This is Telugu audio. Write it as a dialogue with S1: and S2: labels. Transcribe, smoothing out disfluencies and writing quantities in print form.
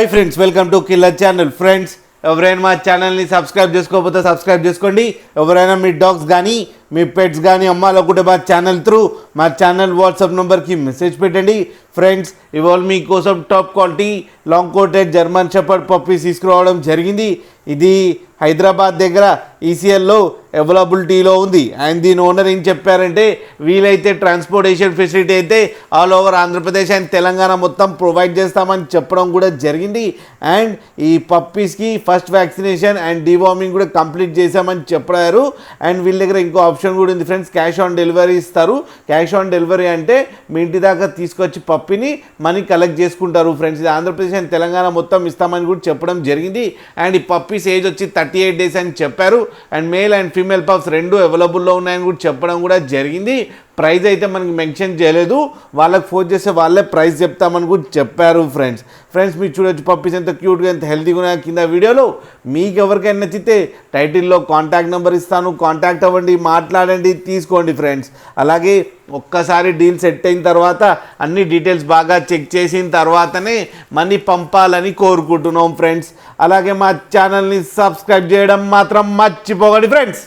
S1: Hi friends, welcome to killer channel. Friends, ఎవరైనా మా ఛానల్ని సబ్స్క్రైబ్ చేసుకోకపోతే సబ్స్క్రైబ్ చేసుకోండి. ఎవరైనా మీ డాగ్స్ కానీ మీ పెట్స్ కానీ అమ్మాలనుకుంటే మా ఛానల్ త్రూ మా ఛానల్ వాట్సాప్ నెంబర్కి మెసేజ్ పెట్టండి. ఫ్రెండ్స్, ఇవాళ మీకోసం top quality long coated German shepherd puppies తీసుకురావడం జరిగింది. ఇది హైదరాబాద్ దగ్గర ఈసీఎల్లో అవైలబిలిటీలో ఉంది. అండ్ దీని ఓనర్ ఏం చెప్పారంటే, వీలైతే ట్రాన్స్పోర్టేషన్ ఫెసిలిటీ అయితే all over Andhra Pradesh and Telangana మొత్తం ప్రొవైడ్ చేస్తామని చెప్పడం కూడా జరిగింది. అండ్ ఈ పప్పీస్కి ఫస్ట్ వ్యాక్సినేషన్ అండ్ డివార్మింగ్ కూడా కంప్లీట్ చేశామని చెప్పారు. అండ్ వీళ్ళ దగ్గర ఇంకో ఆప్షన్ కూడా ఉంది ఫ్రెండ్స్, క్యాష్ ఆన్ డెలివరీ ఇస్తారు. క్యాష్ ఆన్ డెలివరీ అంటే మీ ఇంటి దాకా తీసుకొచ్చి పప్పిని మనీ కలెక్ట్ చేసుకుంటారు ఫ్రెండ్స్. ఇది ఆంధ్రప్రదేశ్ అండ్ తెలంగాణ మొత్తం ఇస్తామని కూడా చెప్పడం జరిగింది. అండ్ ఈ పప్పీస్ ఏజ్ వచ్చి 38 days అని చెప్పారు. And male and female pups రెండు అవైలబుల్లో ఉన్నాయని కూడా చెప్పడం కూడా జరిగింది. ప్రైస్ అయితే మనకి మెన్షన్ చేయలేదు, వాళ్ళకి ఫోన్ చేస్తే వాళ్ళే ప్రైస్ చెప్తామని కూడా చెప్పారు ఫ్రెండ్స్. మీరు చూడొచ్చు పప్పీస్ ఎంత క్యూట్గా ఎంత హెల్తీగా ఉన్నాయో కింద వీడియోలో. మీకు ఎవరికైనా నచ్చితే టైటిల్లో కాంటాక్ట్ నెంబర్ ఇస్తాను, కాంటాక్ట్ అవ్వండి, మాట్లాడండి, తీసుకోండి ఫ్రెండ్స్. అలాగే ఒక్కసారి డీల్ సెట్ అయిన తర్వాత అన్ని డీటెయిల్స్ బాగా చెక్ చేసిన తర్వాతనే మనీ పంపాలని కోరుకుంటున్నాం ఫ్రెండ్స్. అలాగే మా ఛానల్ని సబ్స్క్రైబ్ చేయడం మాత్రం మర్చిపోకండి ఫ్రెండ్స్.